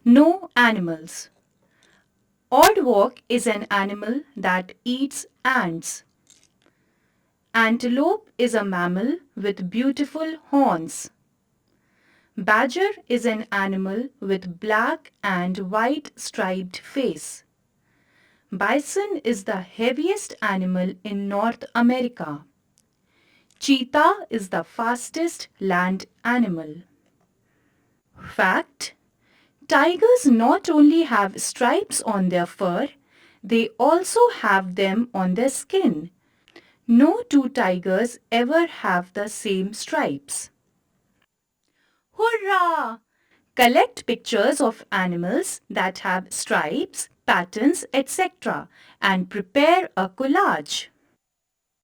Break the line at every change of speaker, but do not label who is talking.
No animals. Aardvark is an animal that eats ants. Antelope is a mammal with beautiful horns. Badger is an animal with black and white striped face. Bison is the heaviest animal in North America. Cheetah is the fastest land animal. Fact: tigers not only have stripes on their fur, they also have them on their skin. No two tigers ever have the same stripes. Hurrah! Collect pictures of animals that have stripes, patterns, etc. and prepare a collage.